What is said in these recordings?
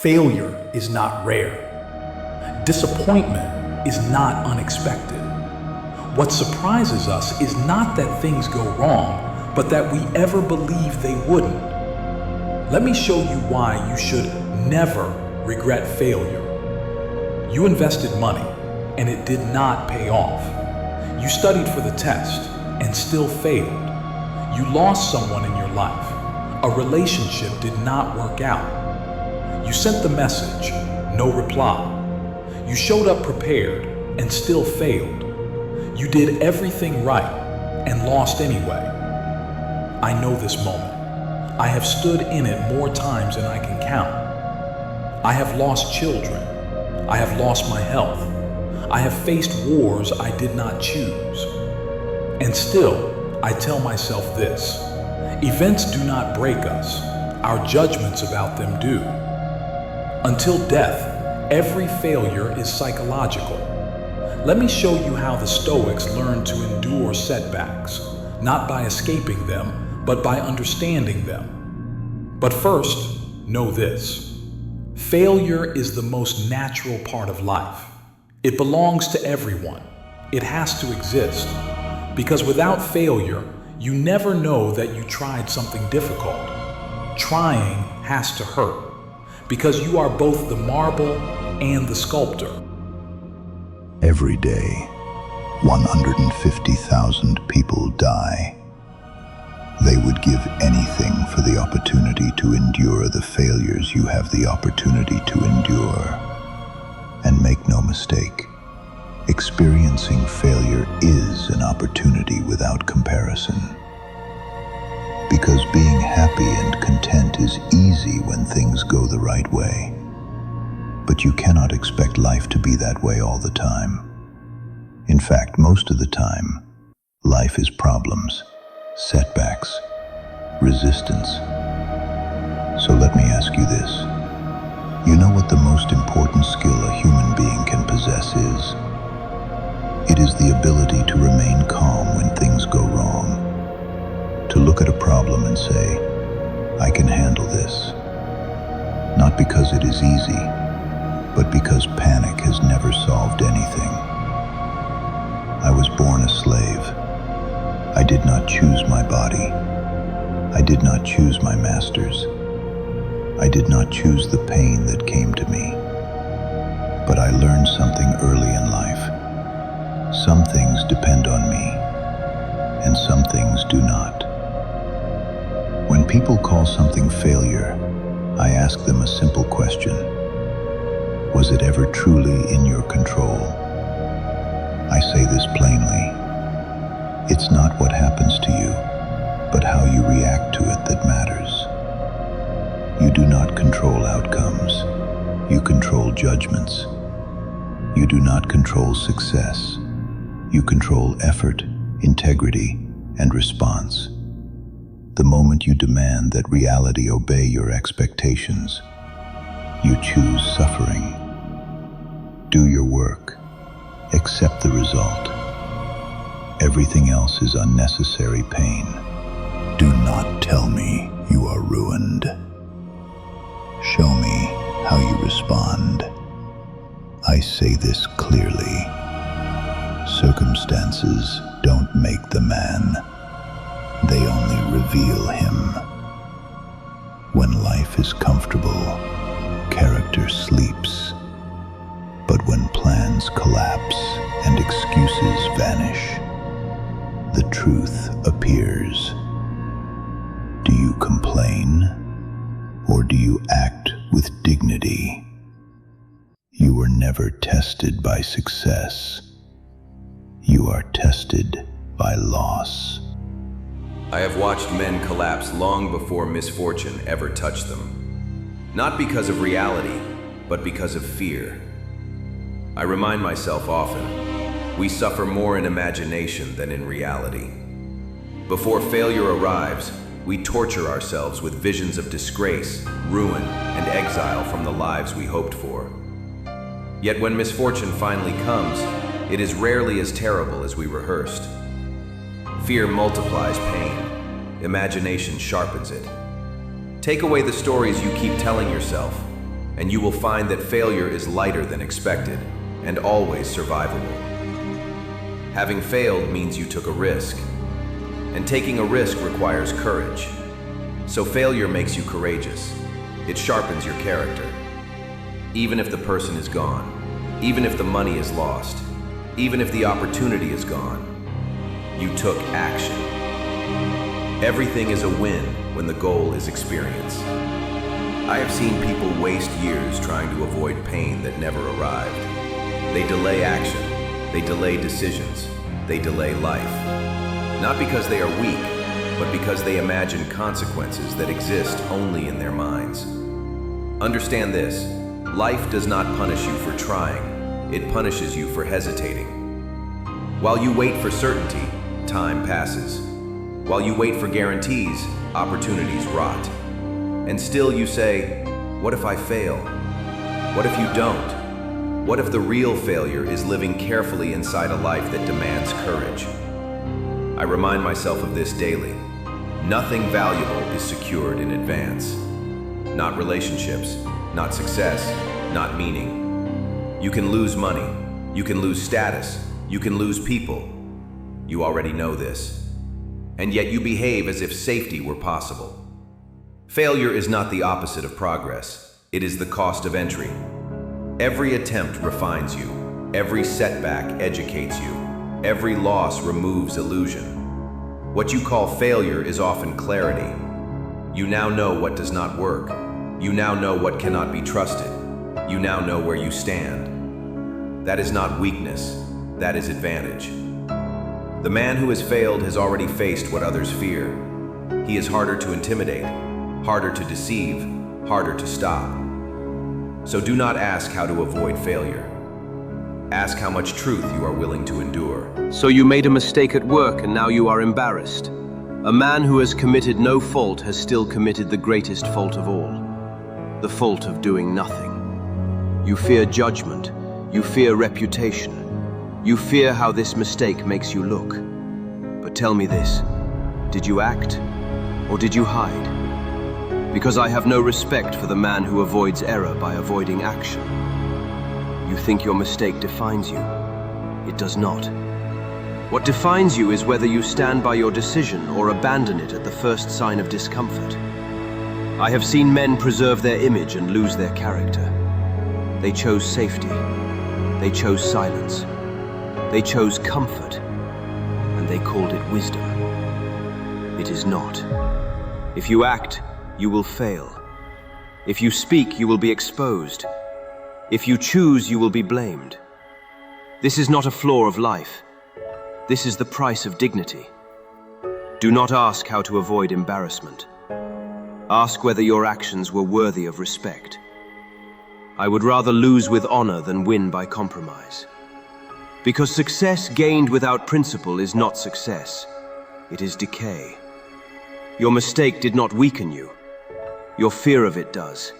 Failure is not rare. Disappointment is not unexpected. What surprises us is not that things go wrong, but that we ever believed they wouldn't. Let me show you why you should never regret failure. You invested money, and it did not pay off. You studied for the test, and still failed. You lost someone in your life. A relationship did not work out. You sent the message, no reply. You showed up prepared, and still failed. You did everything right, and lost anyway. I know this moment. I have stood in it more times than I can count. I have lost children. I have lost my health. I have faced wars I did not choose. And still, I tell myself this: events do not break us, our judgments about them do. Until death, every failure is psychological. Let me show you how the Stoics learned to endure setbacks, not by escaping them, but by understanding them. But first, know this: failure is the most natural part of life. It belongs to everyone. It has to exist. Because without failure, you never know that you tried something difficult. Trying has to hurt, because you are both the marble and the sculptor. Every day, 150,000 people die. They would give anything for the opportunity to endure the failures you have the opportunity to endure. And make no mistake, experiencing failure is an opportunity without comparison. Because being happy and content is easy when things go the right way. But you cannot expect life to be that way all the time. In fact, most of the time, life is problems, setbacks, resistance. So let me ask you this. You know what the most important skill a human being can possess is? It is the ability to remain calm when things go wrong. To look at a problem and say, I can handle this. Not because it is easy, but because panic has never solved anything. I was born a slave. I did not choose my body. I did not choose my masters. I did not choose the pain that came to me. But I learned something early in life. Some things depend on me, and some things do not. When people call something failure, I ask them a simple question. Was it ever truly in your control? I say this plainly. It's not what happens to you, but how you react to it that matters. You do not control outcomes. You control judgments. You do not control success. You control effort, integrity, and response. The moment you demand that reality obey your expectations, you choose suffering. Do your work. Accept the result. Everything else is unnecessary pain. Do not tell me you are ruined. Show me how you respond. I say this clearly. Circumstances don't make the man. They only reveal him. When life is comfortable, character sleeps. But when plans collapse and excuses vanish, the truth appears. Do you complain, or do you act with dignity? You were never tested by success. You are tested by loss. I have watched men collapse long before misfortune ever touched them. Not because of reality, but because of fear. I remind myself often, we suffer more in imagination than in reality. Before failure arrives, we torture ourselves with visions of disgrace, ruin, and exile from the lives we hoped for. Yet when misfortune finally comes, it is rarely as terrible as we rehearsed. Fear multiplies pain. Imagination sharpens it. Take away the stories you keep telling yourself, and you will find that failure is lighter than expected and always survivable. Having failed means you took a risk, and taking a risk requires courage. So failure makes you courageous. It sharpens your character. Even if the person is gone, even if the money is lost, even if the opportunity is gone, you took action. Everything is a win when the goal is experience. I have seen people waste years trying to avoid pain that never arrived. They delay action, they delay decisions, they delay life. Not because they are weak, but because they imagine consequences that exist only in their minds. Understand this, life does not punish you for trying, it punishes you for hesitating. While you wait for certainty, time passes. While you wait for guarantees, opportunities rot. And still you say, what if I fail? What if you don't? What if the real failure is living carefully inside a life that demands courage? I remind myself of this daily. Nothing valuable is secured in advance. Not relationships, not success, not meaning. You can lose money, you can lose status, you can lose people. You already know this. And yet you behave as if safety were possible. Failure is not the opposite of progress. It is the cost of entry. Every attempt refines you. Every setback educates you. Every loss removes illusion. What you call failure is often clarity. You now know what does not work. You now know what cannot be trusted. You now know where you stand. That is not weakness. That is advantage. The man who has failed has already faced what others fear. He is harder to intimidate, harder to deceive, harder to stop. So do not ask how to avoid failure. Ask how much truth you are willing to endure. So you made a mistake at work and now you are embarrassed. A man who has committed no fault has still committed the greatest fault of all. The fault of doing nothing. You fear judgment. You fear reputation. You fear how this mistake makes you look. But tell me this, did you act or did you hide? Because I have no respect for the man who avoids error by avoiding action. You think your mistake defines you. It does not. What defines you is whether you stand by your decision or abandon it at the first sign of discomfort. I have seen men preserve their image and lose their character. They chose safety. They chose silence. They chose comfort, and they called it wisdom. It is not. If you act, you will fail. If you speak, you will be exposed. If you choose, you will be blamed. This is not a flaw of life. This is the price of dignity. Do not ask how to avoid embarrassment. Ask whether your actions were worthy of respect. I would rather lose with honor than win by compromise. Because success gained without principle is not success. It is decay. Your mistake did not weaken you. Your fear of it does.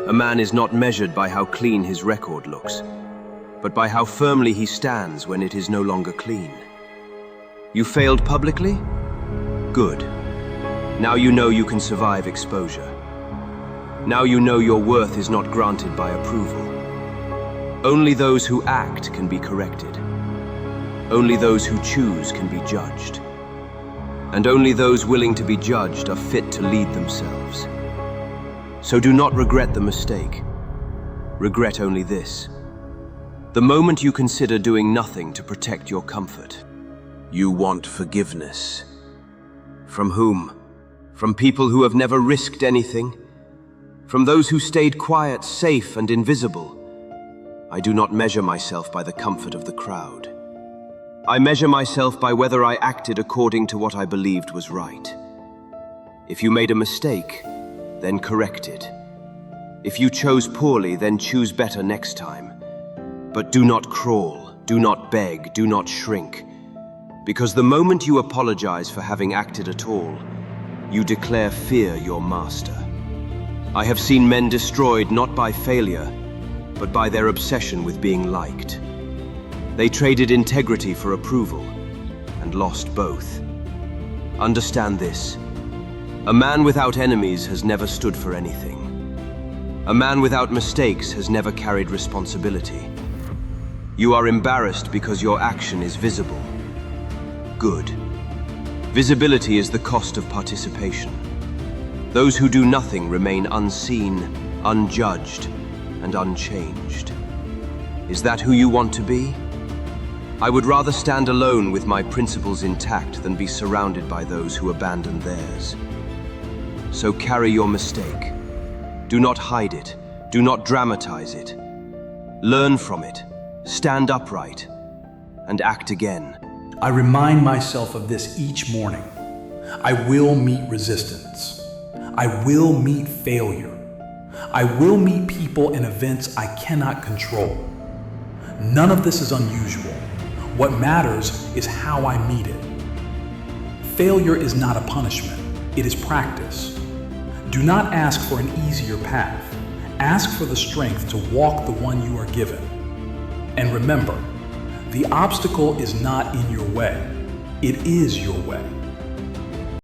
A man is not measured by how clean his record looks, but by how firmly he stands when it is no longer clean. You failed publicly? Good. Now you know you can survive exposure. Now you know your worth is not granted by approval. Only those who act can be corrected. Only those who choose can be judged. And only those willing to be judged are fit to lead themselves. So do not regret the mistake. Regret only this. The moment you consider doing nothing to protect your comfort. You want forgiveness. From whom? From people who have never risked anything? From those who stayed quiet, safe, and invisible? I do not measure myself by the comfort of the crowd. I measure myself by whether I acted according to what I believed was right. If you made a mistake, then correct it. If you chose poorly, then choose better next time. But do not crawl, do not beg, do not shrink. Because the moment you apologize for having acted at all, you declare fear your master. I have seen men destroyed not by failure, but by their obsession with being liked. They traded integrity for approval, and lost both. Understand this. A man without enemies has never stood for anything. A man without mistakes has never carried responsibility. You are embarrassed because your action is visible. Good. Visibility is the cost of participation. Those who do nothing remain unseen, unjudged, and unchanged. Is that who you want to be? I would rather stand alone with my principles intact than be surrounded by those who abandon theirs. So carry your mistake. Do not hide it. Do not dramatize it. Learn from it. Stand upright. And act again. I remind myself of this each morning. I will meet resistance. I will meet failure. I will meet people and events I cannot control. None of this is unusual. What matters is how I meet it. Failure is not a punishment. It is practice. Do not ask for an easier path. Ask for the strength to walk the one you are given. And remember, the obstacle is not in your way. It is your way.